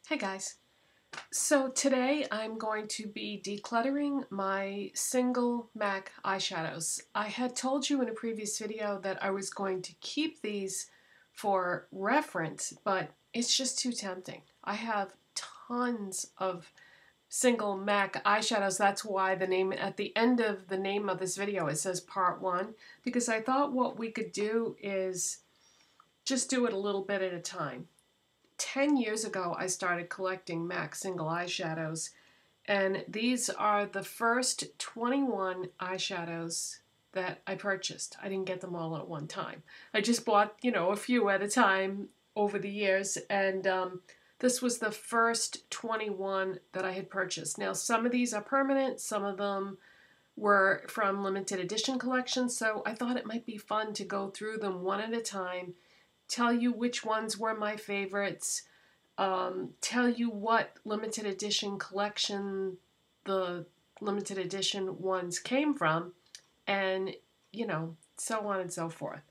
Hey guys. So today I'm going to be decluttering my single MAC eyeshadows. I had told you in a previous video that I was going to keep these for reference, but it's just too tempting. I have tons of single MAC eyeshadows. That's why the name at the end of the name of this video it says part 1, because I thought what we could do is just do it a little bit at a time. 10 years ago, I started collecting MAC single eyeshadows, and these are the first 21 eyeshadows that I purchased. I didn't get them all at one time. I just bought, a few at a time over the years, and this was the first 21 that I had purchased. Now, some of these are permanent, some of them were from limited edition collections, so I thought it might be fun to go through them one at a time, tell you which ones were my favorites, tell you what limited edition collection the limited edition ones came from, and so on and so forth.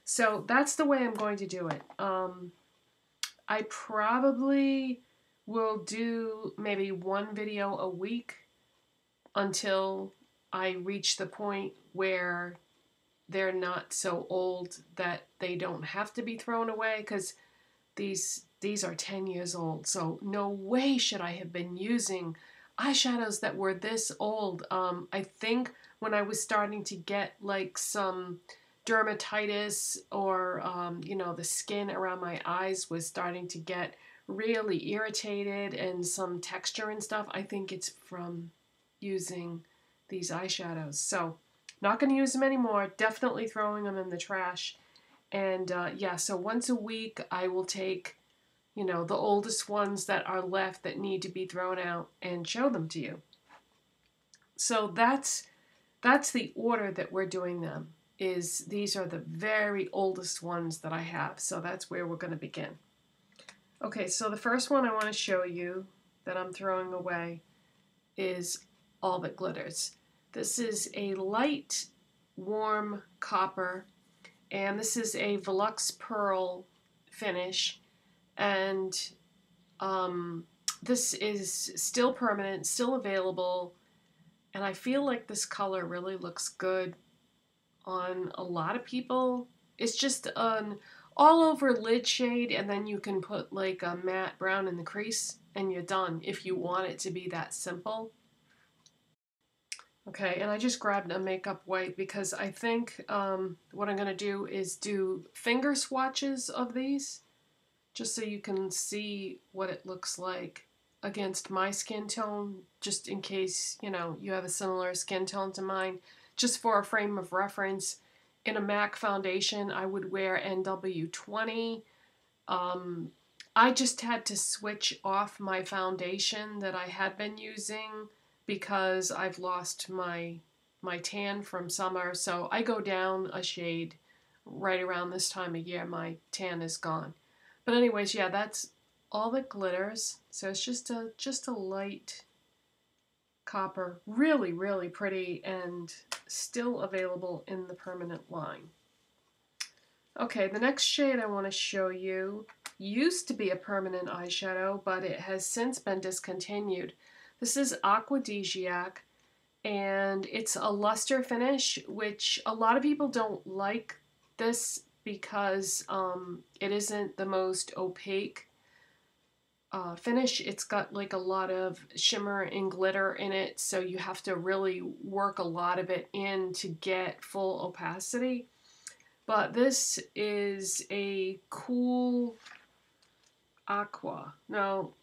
So that's the way I'm going to do it. I probably will do maybe one video a week until I reach the point where they're not so old that they don't have to be thrown away, because these are 10 years old, so no way should I have been using eyeshadows that were this old. I think when I was starting to get like some dermatitis, or the skin around my eyes was starting to get really irritated and some texture and stuff, I think it's from using these eyeshadows. So not going to use them anymore, definitely throwing them in the trash. And yeah, so once a week I will take, the oldest ones that are left that need to be thrown out and show them to you. So that's the order that we're doing them. These are the very oldest ones that I have. So that's where we're going to begin. Okay, so the first one I want to show you that I'm throwing away is All That Glitters. This is a light, warm copper, and this is a Velux Pearl finish, and this is still permanent, still available, and I feel like this color really looks good on a lot of people. It's just an all over lid shade, and then you can put like a matte brown in the crease and you're done if you want it to be that simple. Okay, and I just grabbed a makeup wipe because I think what I'm going to do is do finger swatches of these, just so you can see what it looks like against my skin tone, just in case, you have a similar skin tone to mine. Just for a frame of reference, in a MAC foundation, I would wear NW20. I just had to switch off my foundation that I had been using because I've lost my tan from summer, so I go down a shade right around this time of year. My tan is gone. But anyways, yeah, that's All That Glitters. So it's just a light copper, really, really pretty, and still available in the permanent line. Okay, the next shade I want to show you used to be a permanent eyeshadow, but it has since been discontinued. This is Aquadisiac, and it's a luster finish, which a lot of people don't like this because it isn't the most opaque finish. It's got like a lot of shimmer and glitter in it, so you have to really work a lot of it in to get full opacity. But this is a cool aqua. No,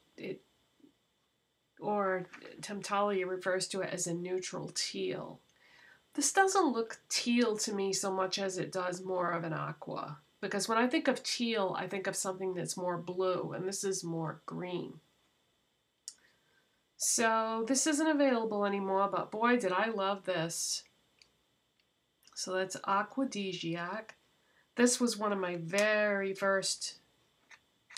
or Temptalia refers to it as a neutral teal. This doesn't look teal to me so much as it does more of an aqua, because when I think of teal, I think of something that's more blue, and this is more green. So this isn't available anymore, but boy, did I love this. So that's Aquadisiac. This was one of my very first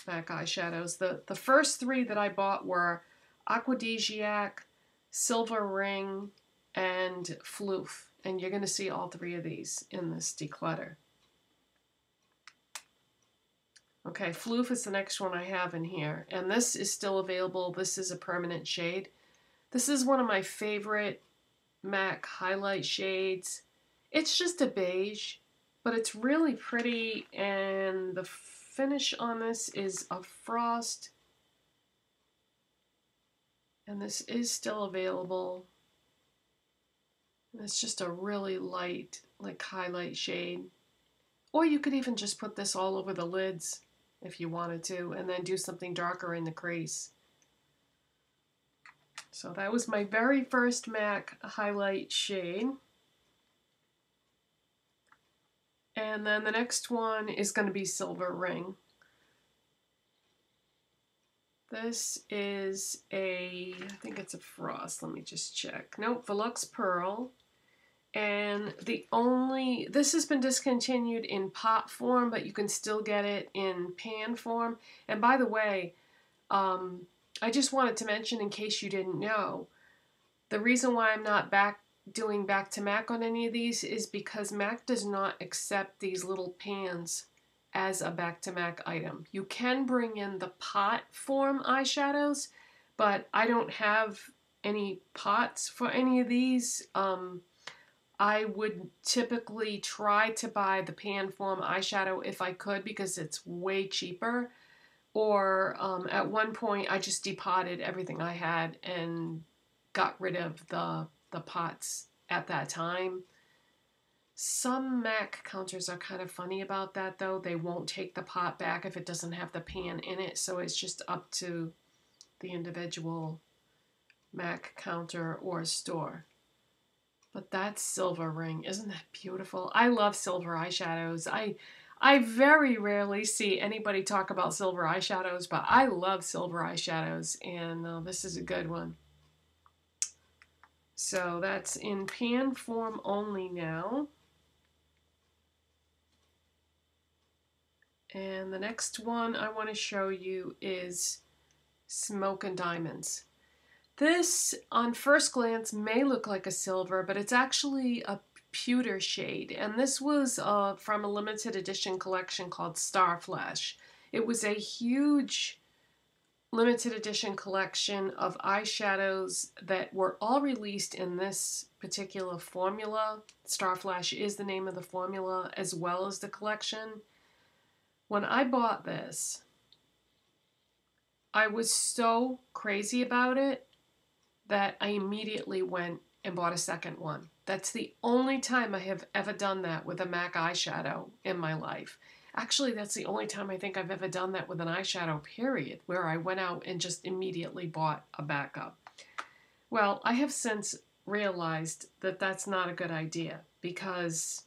MAC eyeshadows. The first three that I bought were Aquadisiac, Silver Ring, and Phloof. And you're going to see all three of these in this declutter. Okay, Phloof is the next one I have in here, and this is still available. This is a permanent shade. This is one of my favorite MAC highlight shades. It's just a beige, but it's really pretty, and the finish on this is a frost, and this is still available. And it's just a really light, like, highlight shade. Or you could even just put this all over the lids if you wanted to, and then do something darker in the crease. So that was my very first MAC highlight shade. And then the next one is going to be Silver Ring. This is I think it's a frost. Let me just check. Nope, Velux Pearl. And this has been discontinued in pot form, but you can still get it in pan form. And by the way, I just wanted to mention, in case you didn't know, the reason why I'm not doing back to MAC on any of these is because MAC does not accept these little pans as a back to MAC item. You can bring in the pot form eyeshadows, but I don't have any pots for any of these. I would typically try to buy the pan form eyeshadow if I could, because it's way cheaper. Or at one point I just depotted everything I had and got rid of the pots at that time. Some MAC counters are kind of funny about that, though. They won't take the pot back if it doesn't have the pan in it, so it's just up to the individual MAC counter or store. But that's Silver Ring. Isn't that beautiful? I love silver eyeshadows. I very rarely see anybody talk about silver eyeshadows, but I love silver eyeshadows, and this is a good one. So that's in pan form only now. And the next one I want to show you is Smoke and Diamonds. This, on first glance, may look like a silver, but it's actually a pewter shade. And this was from a limited edition collection called Star Flash. It was a huge limited edition collection of eyeshadows that were all released in this particular formula. Star Flash is the name of the formula, as well as the collection. When I bought this, I was so crazy about it that I immediately went and bought a second one. That's the only time I have ever done that with a MAC eyeshadow in my life. Actually, that's the only time I think I've ever done that with an eyeshadow, period, where I went out and just immediately bought a backup. Well, I have since realized that that's not a good idea, because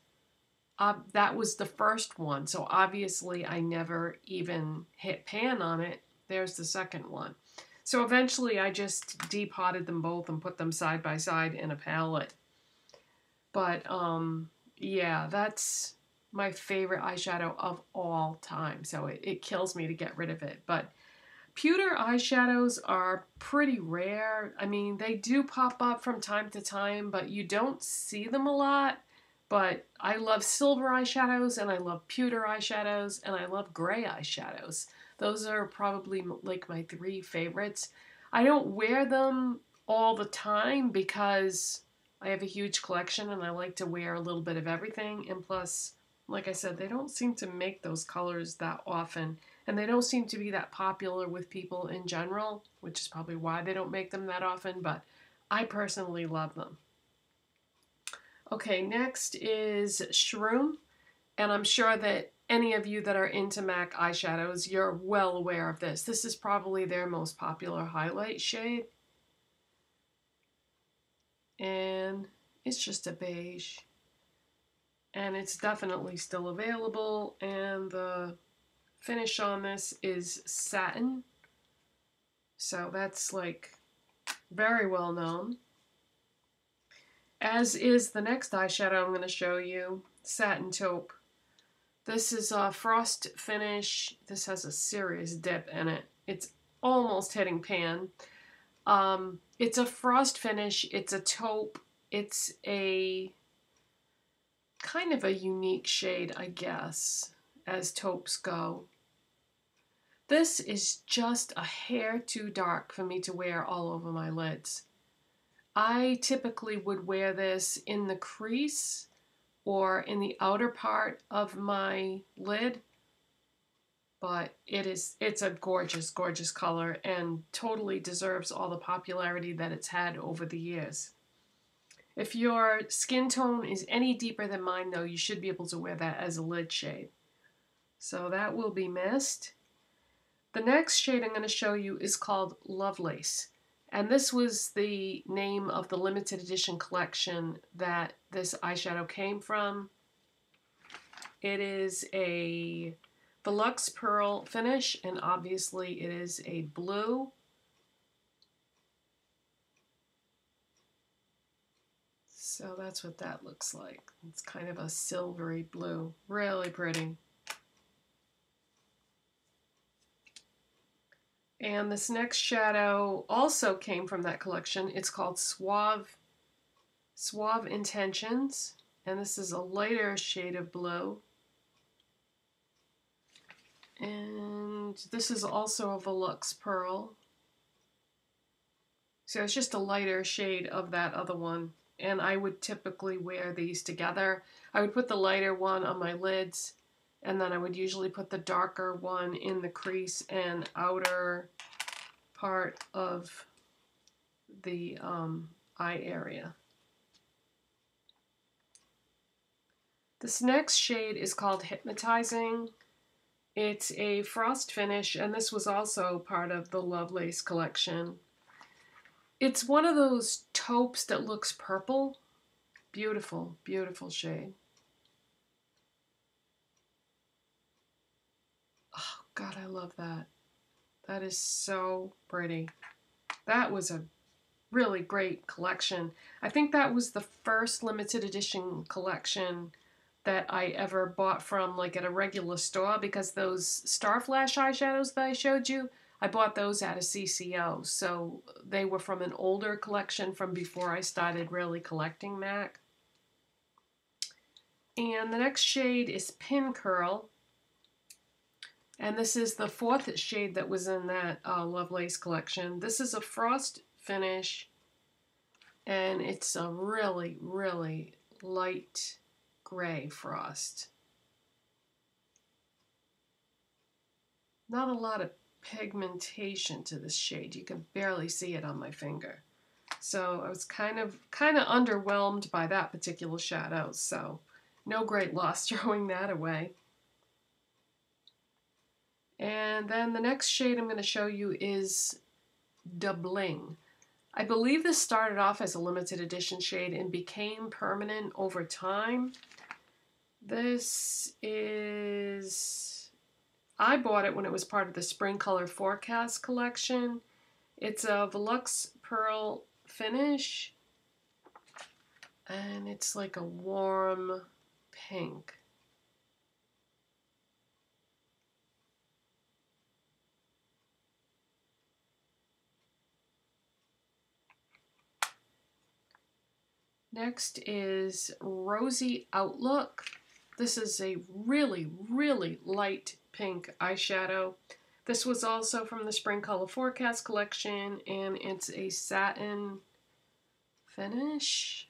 that was the first one, so obviously I never even hit pan on it. There's the second one. So eventually I just depotted them both and put them side by side in a palette. But yeah, that's my favorite eyeshadow of all time, so it kills me to get rid of it. But pewter eyeshadows are pretty rare. I mean, they do pop up from time to time, but you don't see them a lot. But I love silver eyeshadows, and I love pewter eyeshadows, and I love gray eyeshadows. Those are probably like my three favorites. I don't wear them all the time because I have a huge collection and I like to wear a little bit of everything. And plus, like I said, they don't seem to make those colors that often. And they don't seem to be that popular with people in general, which is probably why they don't make them that often. But I personally love them. Okay, next is Shroom, and I'm sure that any of you that are into MAC eyeshadows, you're well aware of this. This is probably their most popular highlight shade, and it's just a beige, and it's definitely still available, and the finish on this is satin, so that's like very well known. As is the next eyeshadow I'm going to show you, Satin Taupe. This is a frost finish. This has a serious dip in it. It's almost hitting pan. It's a frost finish. It's a taupe. It's a kind of a unique shade, I guess, as taupes go. This is just a hair too dark for me to wear all over my lids. I typically would wear this in the crease or in the outer part of my lid, but it's a gorgeous, gorgeous color and totally deserves all the popularity that it's had over the years. If your skin tone is any deeper than mine, though, you should be able to wear that as a lid shade. So that will be missed. The next shade I'm going to show you is called Lovelace. And this was the name of the limited edition collection that this eyeshadow came from. It is a Deluxe Pearl finish, and obviously it is a blue. So that's what that looks like. It's kind of a silvery blue. Really pretty. And this next shadow also came from that collection. It's called Suave Intentions. And this is a lighter shade of blue. And this is also a Deluxe Pearl. So it's just a lighter shade of that other one. And I would typically wear these together. I would put the lighter one on my lids, and then I would usually put the darker one in the crease and outer part of the eye area. This next shade is called Hypnotizing. It's a frost finish, and this was also part of the Lovelace collection. It's one of those taupes that looks purple. Beautiful, beautiful shade. Oh, God, I love that. That is so pretty. That was a really great collection. I think that was the first limited edition collection that I ever bought from, like, at a regular store, because those Star Flash eyeshadows that I showed you, I bought those at a CCO, so they were from an older collection from before I started really collecting MAC. And the next shade is Pincurl, and this is the fourth shade that was in that Lovelace collection. This is a frost finish, and it's a really, really light gray frost. Not a lot of pigmentation to this shade. You can barely see it on my finger. So I was kind of underwhelmed by that particular shadow, so no great loss throwing that away. And then the next shade I'm going to show you is Bling. I believe this started off as a limited edition shade and became permanent over time. This is... I bought it when it was part of the Spring Color Forecast collection. It's a Deluxe Pearl finish, and it's like a warm pink. Next is Rosy Outlook. This is a really, really light pink eyeshadow. This was also from the Spring Color Forecast collection, and it's a satin finish.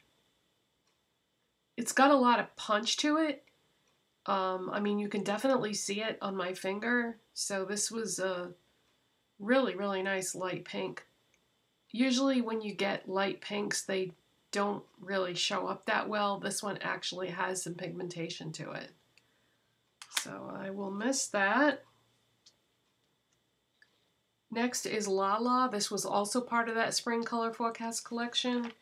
It's got a lot of punch to it. I mean, you can definitely see it on my finger. So this was a really, really nice light pink. Usually when you get light pinks, they don't really show up that well. This one actually has some pigmentation to it. So I will miss that. Next is LaLa. This was also part of that Spring Color Forecast collection.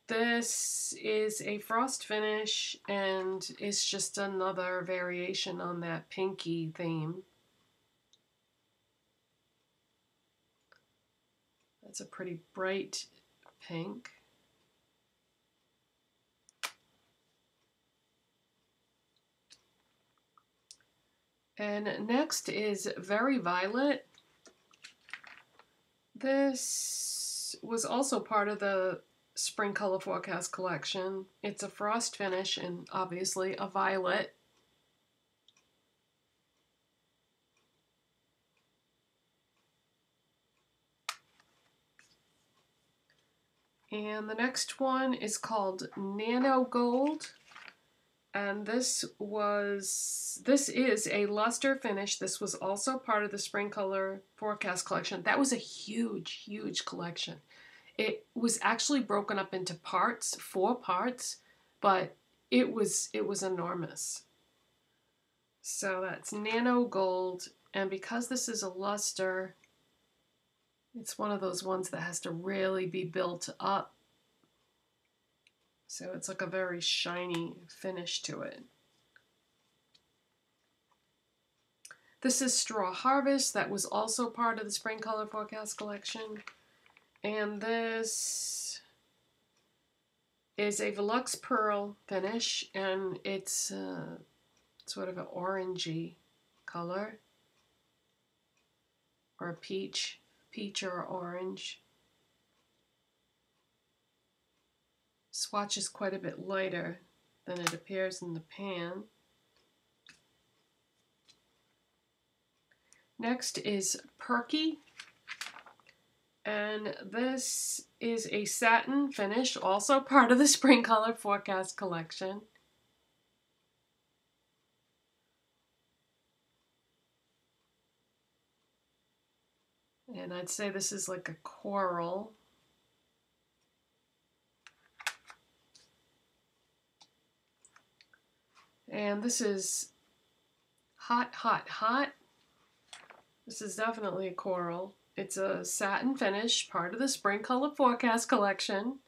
This is a frost finish, and it's just another variation on that pinky theme. That's a pretty bright pink. And next is Very Violet. This was also part of the Spring Color Forecast collection. It's a frost finish and obviously a violet. And the next one is called Nanogold. And this is a luster finish. This was also part of the Spring Color Forecast collection. That was a huge, huge collection. It was actually broken up into parts, 4 parts, but it was enormous. So that's Nanogold, and because this is a luster, it's one of those ones that has to really be built up. So it's like a very shiny finish to it. This is Straw Harvest. That was also part of the Spring Color Forecast collection. And this is a Velux Pearl finish, and it's sort of an orangey color, or peach or orange. Swatch is quite a bit lighter than it appears in the pan. Next is Perky, and this is a satin finish, also part of the Spring Color Forecast collection. And I'd say this is like a coral. And this is Hot, Hot, Hot. This is definitely a coral. It's a satin finish, part of the Spring Color Forecast collection.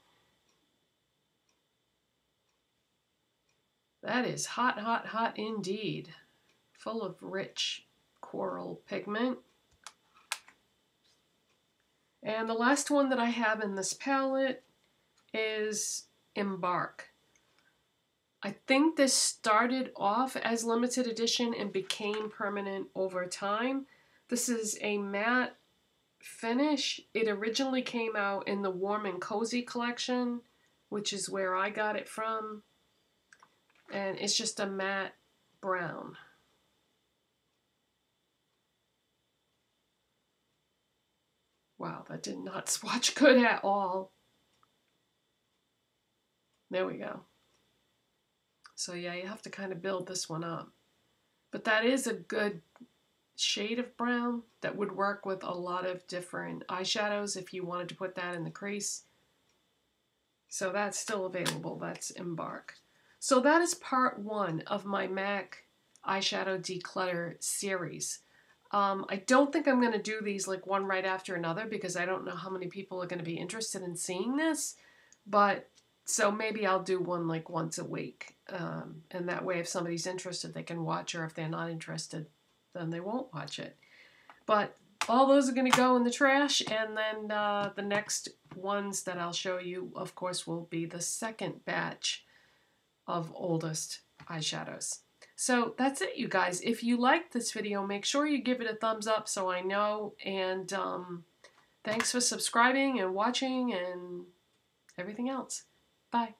That is hot, hot, hot indeed. Full of rich coral pigment. And the last one that I have in this palette is Embark. I think this started off as limited edition and became permanent over time. This is a matte finish. It originally came out in the Warm and Cozy collection, which is where I got it from. And it's just a matte brown. Wow, that did not swatch good at all. There we go. So yeah, you have to kind of build this one up. But that is a good shade of brown that would work with a lot of different eyeshadows if you wanted to put that in the crease. So that's still available. That's Embark. So that is part 1 of my MAC Eyeshadow Declutter series. I don't think I'm going to do these like one right after another because I don't know how many people are going to be interested in seeing this. But so maybe I'll do one like once a week. And that way if somebody's interested, they can watch, or if they're not interested, then they won't watch it. But all those are going to go in the trash, and then the next ones that I'll show you, of course, will be the second batch of oldest eyeshadows. So that's it, you guys. If you liked this video, make sure you give it a thumbs up so I know, and thanks for subscribing and watching and everything else. Bye.